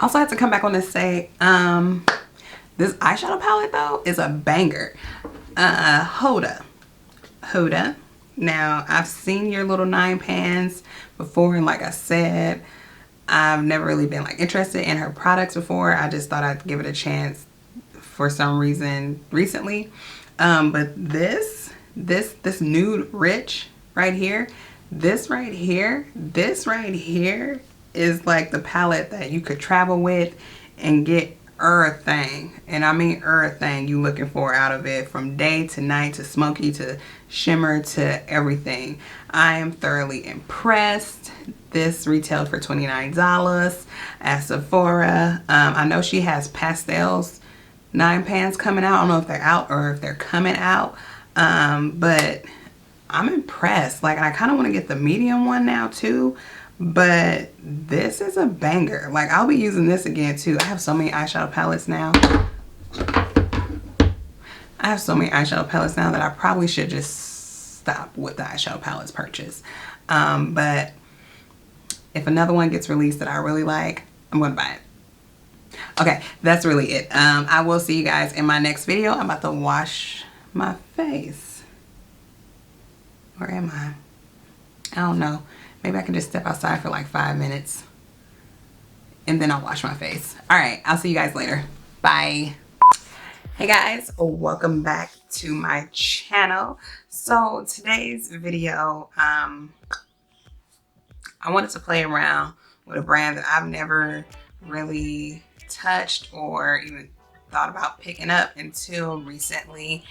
also had to come back on to say, this eyeshadow palette though is a banger. Huda. Now, I've seen your little 9 pans before, and like I said, I've never really been like interested in her products before. I just thought I'd give it a chance for some reason recently. But this Nude Rich right here, this right here is like the palette that you could travel with and get everything, and I mean everything you looking for out of it, from day to night to smoky to shimmer to everything. I am thoroughly impressed. This retailed for $29 at Sephora. I know she has pastels 9 pans coming out. I don't know if they're out or if they're coming out, but I'm impressed. Like, I kind of want to get the medium one now too, but this is a banger. Like, I'll be using this again too. I have so many eyeshadow palettes now. That I probably should just stop with the eyeshadow palettes purchase. But if another one gets released that I really like, I'm going to buy it. Okay, that's really it. I will see you guys in my next video. I'm about to wash my face. Where am I? I don't know. Maybe I can just step outside for like 5 minutes and then I'll wash my face. All right, I'll see you guys later. Bye. Hey guys, welcome back to my channel. So today's video, I wanted to play around with a brand that I've never really touched or even thought about picking up until recently.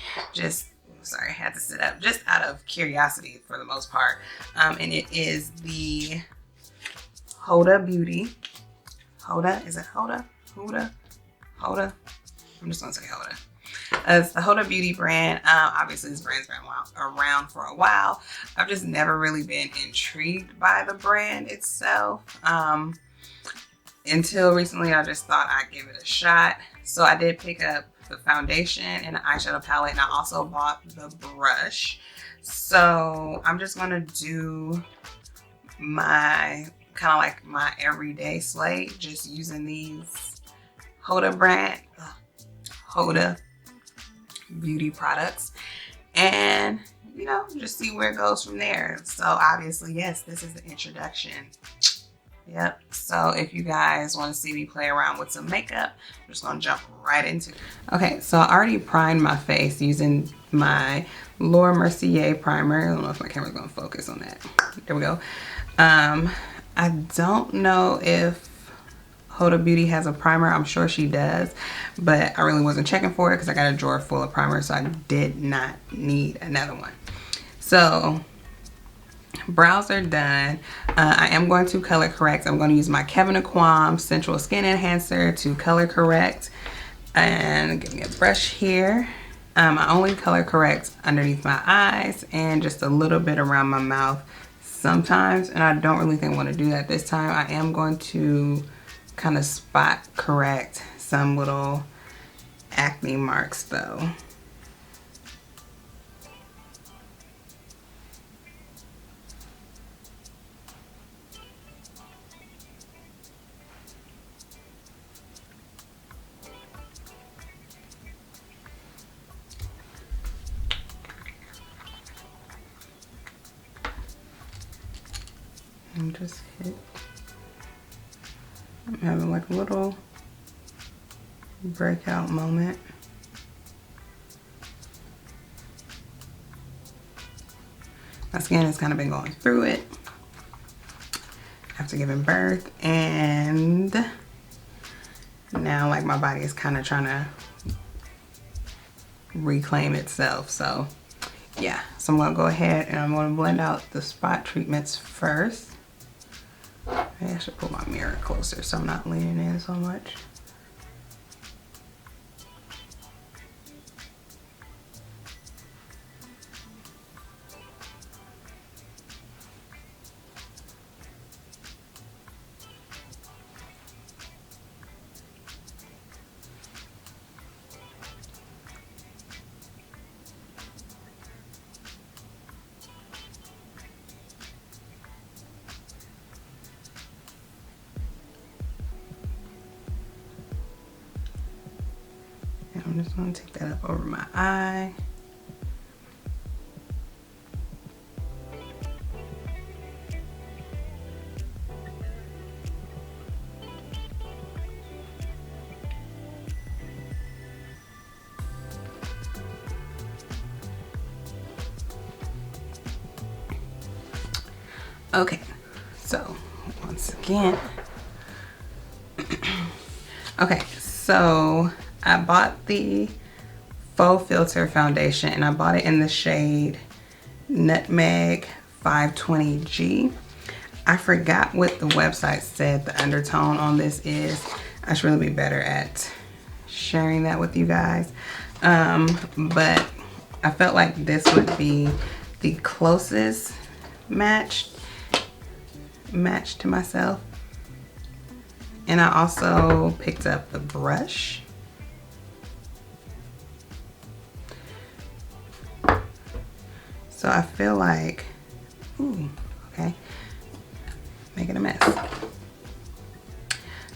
Sorry, I had to sit up just out of curiosity for the most part. And it is the Huda Beauty. Huda? Is it Huda? Huda? I'm just gonna say Huda. It's the Huda Beauty brand. Obviously this brand's been around for a while. I've just never really been intrigued by the brand itself. Until recently, I just thought I'd give it a shot. So I did pick up the foundation and the eyeshadow palette, and I also bought the brush. So I'm just gonna do my kind of like my everyday slate, just using these Huda Beauty products, and you know, just see where it goes from there. So obviously, yes, this is the introduction. Yep. So if you guys want to see me play around with some makeup, I'm just gonna jump right into it. Okay, so I already primed my face using my Mercier primer. I don't know if my camera's gonna focus on that. There we go. I don't know if Huda Beauty has a primer. I'm sure she does, but I really wasn't checking for it because I got a drawer full of primers, so I did not need another one. So brows are done. I am going to color correct. I'm going to use my Kevyn Central Skin Enhancer to color correct. And give me a brush here. I only color correct underneath my eyes and just a little bit around my mouth sometimes. And I don't really think I want to do that this time. I am going to kind of spot correct some little acne marks though. I'm having like a little breakout moment. My skin has kind of been going through it after giving birth, and now like my body is kind of trying to reclaim itself. So yeah, so I'm gonna go ahead and I'm gonna blend out the spot treatments first. Maybe I should pull my mirror closer so I'm not leaning in so much. I'm just gonna take that up over my eye. Okay, so once again, okay, so I bought the Faux Filter foundation and I bought it in the shade Nutmeg 520G. I forgot what the website said the undertone on this is. I should really be better at sharing that with you guys. But I felt like this would be the closest match to myself. And I also picked up the brush. So I feel like, ooh, okay, making a mess.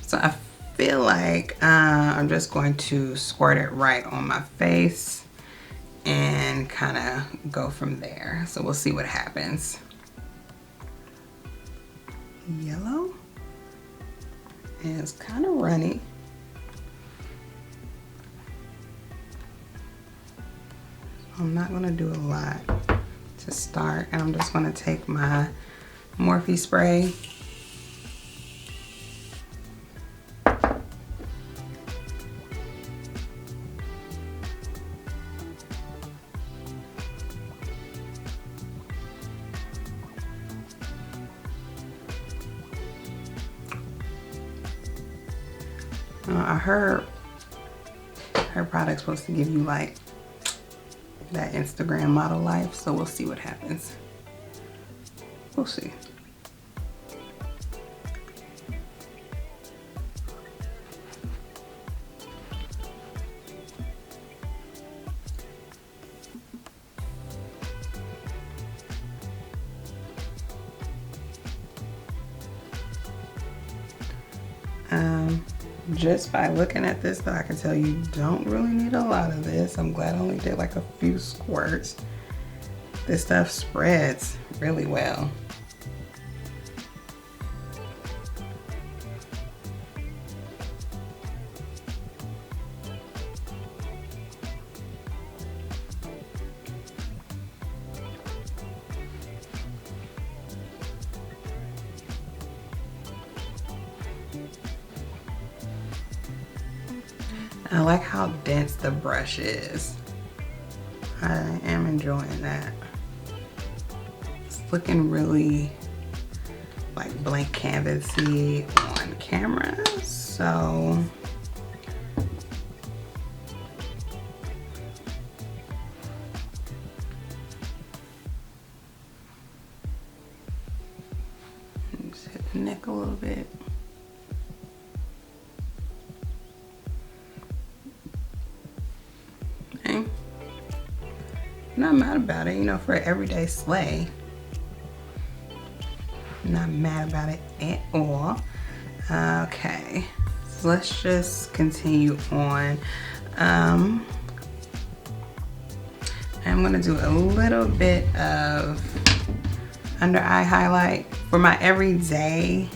So I feel like I'm just going to squirt it right on my face and kind of go from there. So we'll see what happens. Yellow, and it's kind of runny. I'm not gonna do a lot to start, and I'm just gonna take my Morphe spray. I heard her product's supposed to give you like that Instagram model life, so we'll see what happens. We'll see. Just by looking at this though, I can tell you don't really need a lot of this. I'm glad I only did like a few squirts. This stuff spreads really well. I like how dense the brush is. I am enjoying that. It's looking really like blank canvasy on camera, so just hit the neck a little bit. Not mad about it, you know, for an everyday sleigh. Not mad about it at all. Okay, so let's just continue on. I'm gonna do a little bit of under eye highlight. For my everyday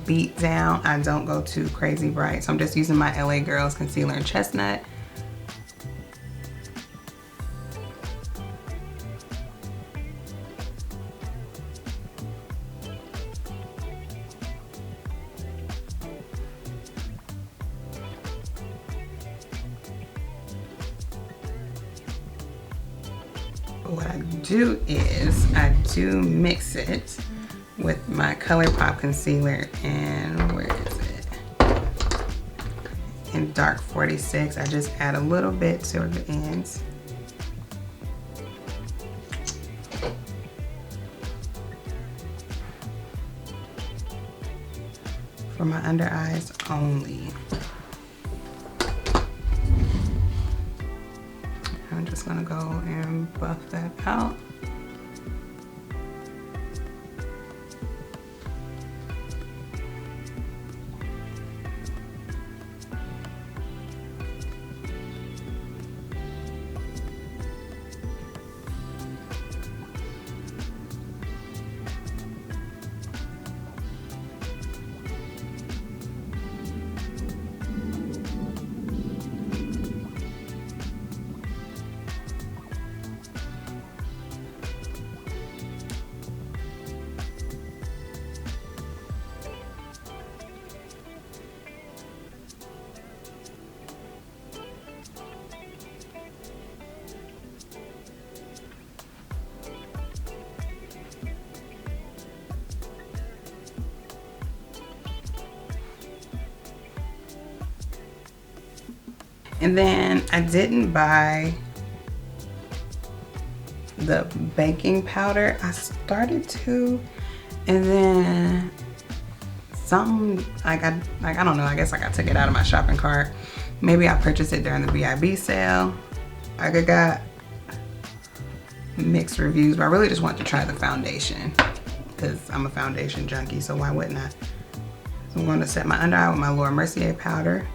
beat down, I don't go too crazy bright, so I'm just using my LA Girls concealer in Chestnut. What I do is I do mix it with my ColourPop concealer, and where is it? In dark 46. I just add a little bit to the ends. For my under eyes only. I'm just gonna go and buff that out. And then I didn't buy the baking powder. I started to, and then something I don't know, I guess I took it out of my shopping cart. Maybe I purchased it during the VIB sale. I got mixed reviews, but I really just wanted to try the foundation because I'm a foundation junkie, so why wouldn't I? So I'm going to set my under eye with my Laura Mercier powder.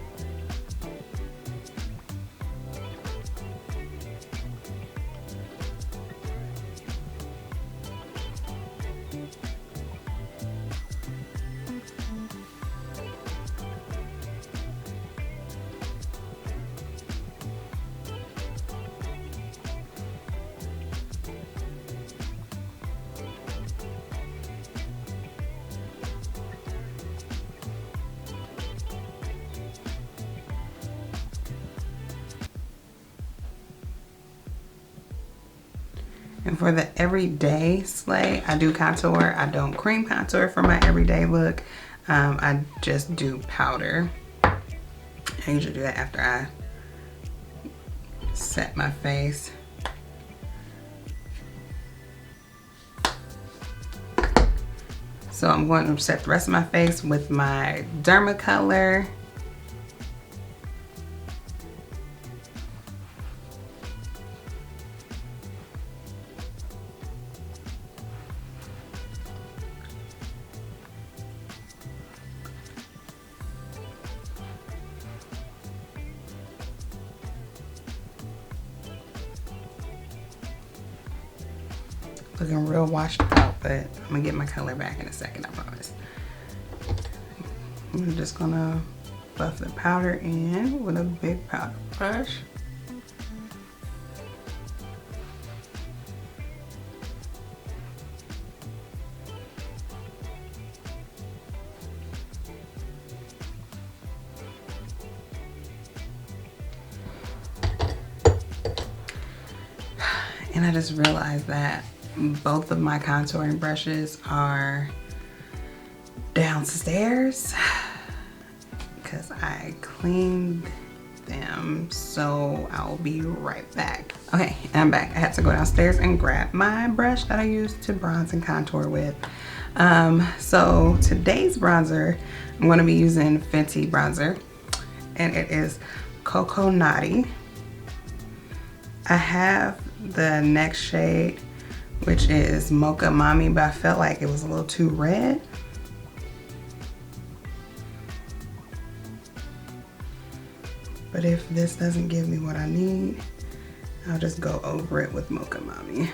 And for the everyday slay, I do contour. I don't cream contour for my everyday look. I just do powder. I usually do that after I set my face. So I'm going to set the rest of my face with my Dermacolor. Looking real washed out, but I'm gonna get my color back in a second, I promise. I'm just gonna buff the powder in with a big powder brush. And I just realized that both of my contouring brushes are downstairs because I cleaned them, so I'll be right back. Okay, I'm back. I had to go downstairs and grab my brush that I use to bronze and contour with. So today's bronzer, I'm going to be using Fenty bronzer, and it is Coco Naughty. I have the next shade, which is Mocha Mommy, but I felt like it was a little too red. But if this doesn't give me what I need, I'll just go over it with Mocha Mommy.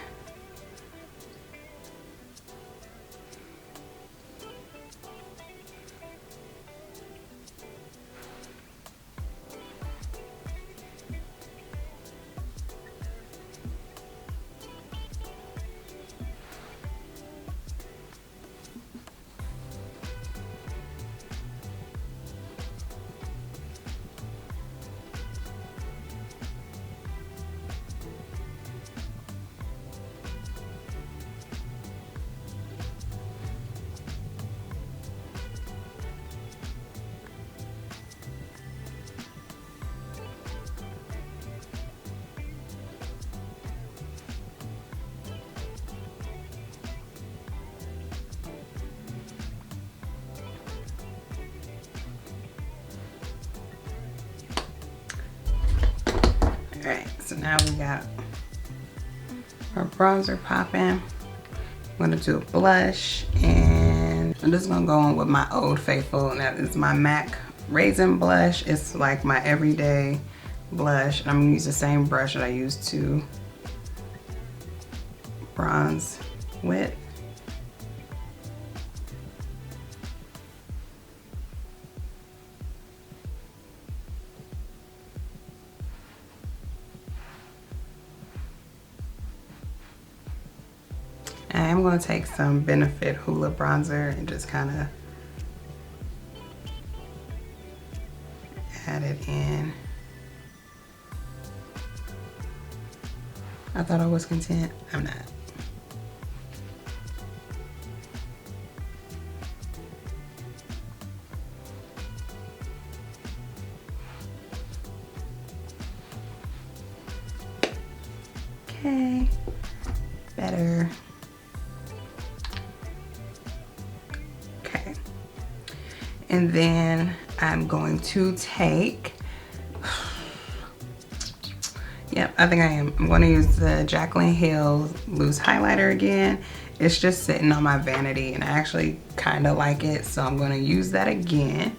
Alright, so now we got our bronzer popping. I'm gonna do a blush, and I'm just gonna go on with my Old Faithful, and that is my MAC Raizin blush. It's like my everyday blush. I'm gonna use the same brush that I used to bronze with. I'm going to take some Benefit Hoola bronzer and just kind of add it in. I thought I was content. I'm not. Okay, better. Okay, and then I'm going to take, yep, I think I am. I'm going to use the Jaclyn Hill loose highlighter again. It's just sitting on my vanity and I actually kind of like it, so I'm going to use that again.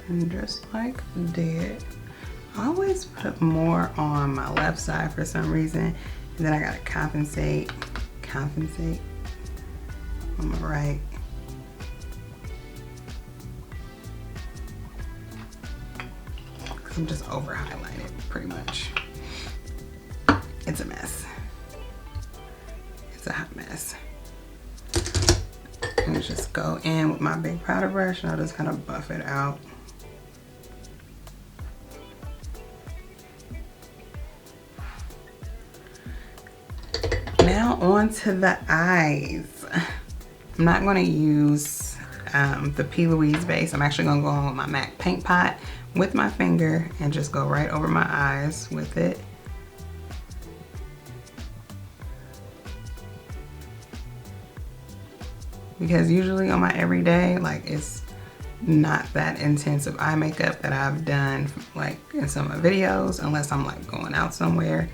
And just like that, I always put more on my left side for some reason, and then I gotta compensate on my right. Cause I'm just over highlighted pretty much. It's a mess. It's a hot mess. And just go in with my big powder brush and I'll just kind of buff it out. Now on to the eyes. I'm not going to use the P. Louise base. I'm actually going to go on with my MAC Paint Pot with my finger and just go right over my eyes with it. Because usually on my everyday, like, it's not that intense of eye makeup that I've done like in some of my videos, unless I'm like going out somewhere,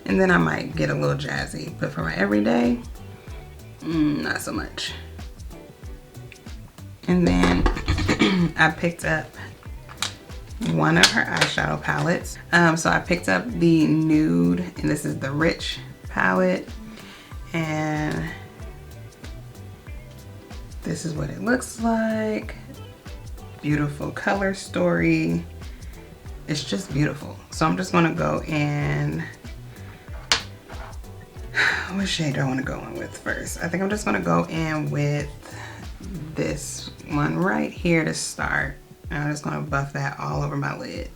and then I might get a little jazzy. But for my everyday, not so much. And then I picked up one of her eyeshadow palettes. So I picked up the Nude, and this is the Rich palette, and this is what it looks like. Beautiful color story. It's just beautiful. So I'm just gonna go in, what shade do I wanna go in with first? I think I'm just gonna go in with this one right here to start. And I'm just gonna buff that all over my lid.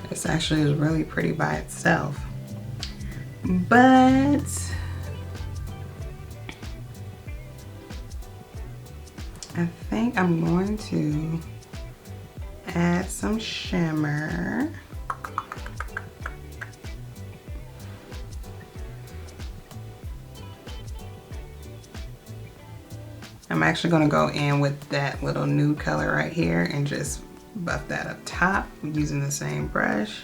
This actually is really pretty by itself, but I think I'm going to add some shimmer. I'm actually going to go in with that little nude color right here and just buff that up top using the same brush.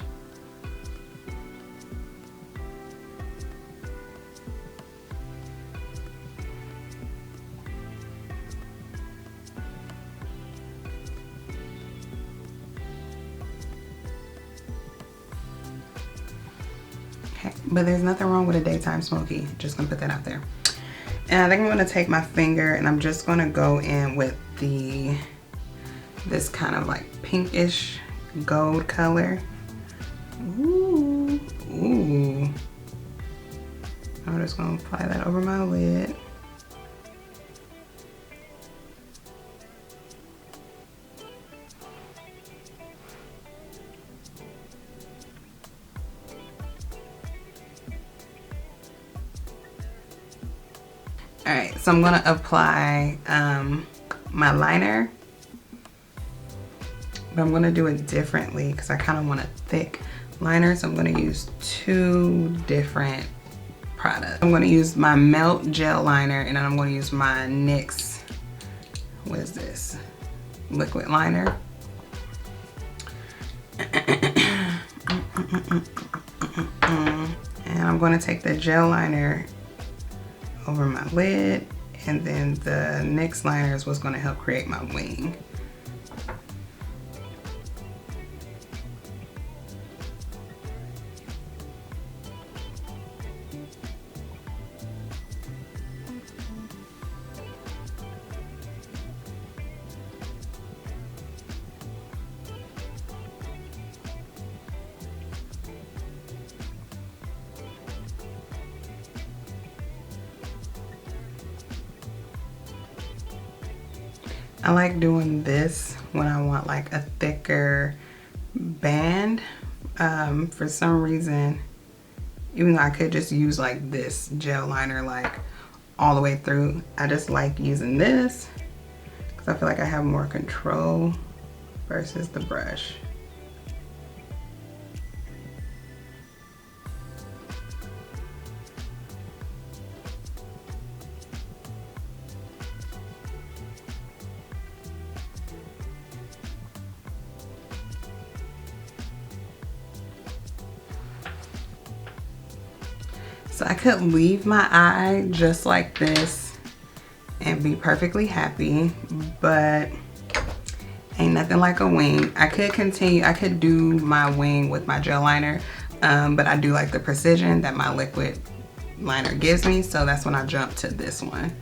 Okay, but there's nothing wrong with a daytime smoky. Just gonna put that out there. And I think I'm gonna take my finger and I'm just gonna go in with this kind of like pinkish gold color. Ooh, ooh. I'm just gonna apply that over my lid. Alright, so I'm gonna apply my liner. But I'm gonna do it differently because I kind of want a thick liner. So I'm gonna use 2 different products. I'm gonna use my Melt Gel Liner, and then I'm gonna use my NYX, what is this? Liquid liner. And I'm gonna take the gel liner over my lid, and then the NYX liner is what's gonna help create my wing. I like doing this when I want like a thicker band. For some reason, even though I could just use like this gel liner like all the way through, I just like using this because I feel like I have more control versus the brush. So I could leave my eye just like this and be perfectly happy, but ain't nothing like a wing. I could continue, I could do my wing with my gel liner, but I do like the precision that my liquid liner gives me, so that's when I jump to this one.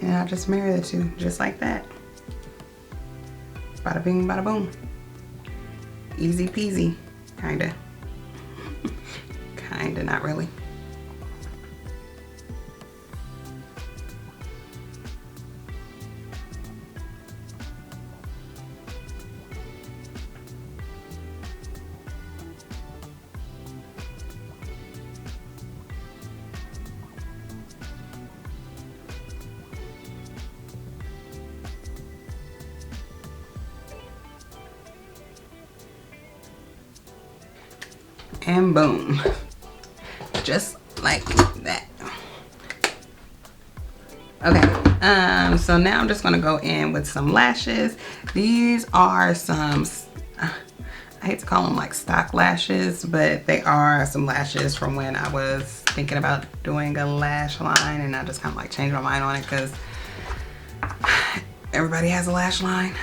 And I'll just marry the two, just like that. Bada bing, bada boom. Easy peasy, kinda. Kinda, not really. And boom, just like that. Okay, so now I'm just gonna go in with some lashes. These are some, I hate to call them like stock lashes, but they are some lashes from when I was thinking about doing a lash line, and I just kind of like changed my mind on it because everybody has a lash line.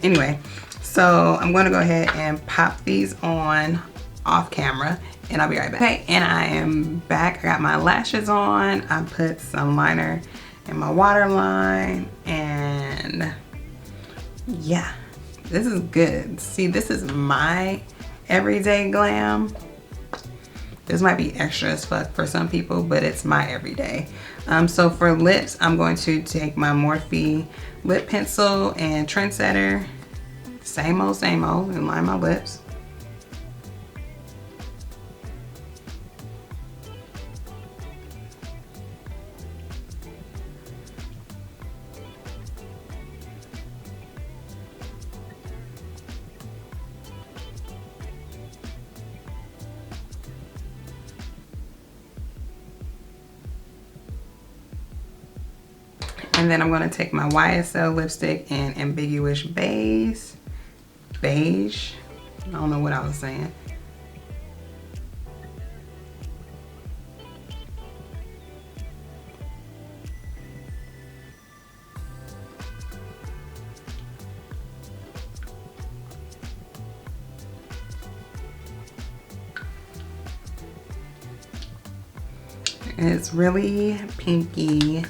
Anyway, so I'm gonna go ahead and pop these on off camera, and I'll be right back. Okay, and I am back. I got my lashes on. I put some liner in my waterline, and yeah, this is good. See, this is my everyday glam. This might be extra as fuck for some people, but it's my everyday. So for lips, I'm going to take my Morphe lip pencil and Trendsetter, same old, and line my lips. And then I'm going to take my YSL lipstick in Ambiguous Beige. I don't know what I was saying. It's really pinky.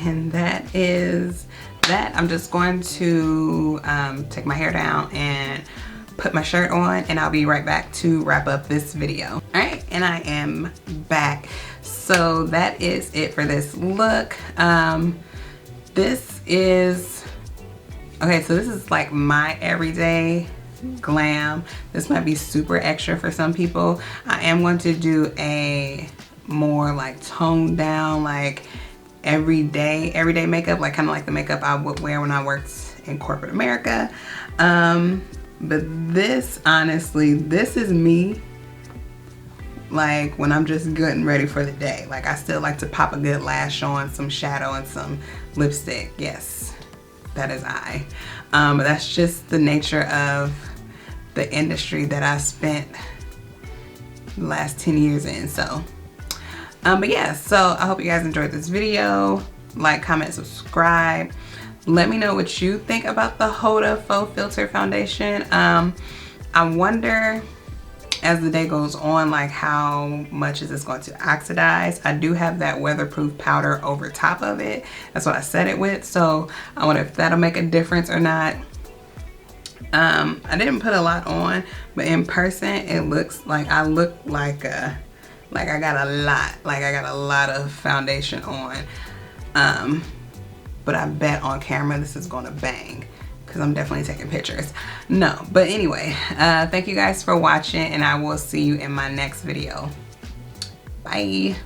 And that is that. I'm just going to take my hair down and put my shirt on, and I'll be right back to wrap up this video. All right, and I am back. So that is it for this look. This is, okay, so this is like my everyday glam. This might be super extra for some people. I am going to do a more like toned down, like everyday makeup, like kind of like the makeup I would wear when I worked in corporate America. But this, honestly, this is me like when I'm just good and ready for the day. Like I still like to pop a good lash on, some shadow and some lipstick. Yes, that is I. But that's just the nature of the industry that I spent the last 10 years in. So but yeah, so I hope you guys enjoyed this video. Like, comment, subscribe. Let me know what you think about the Huda Faux Filter Foundation. I wonder, as the day goes on, like how much is this going to oxidize. I do have that weatherproof powder over top of it. That's what I set it with. So I wonder if that'll make a difference or not. I didn't put a lot on, but in person, it looks like I look like I got a lot of foundation on. But I bet on camera this is gonna bang because I'm definitely taking pictures. No, but anyway, thank you guys for watching, and I will see you in my next video. Bye.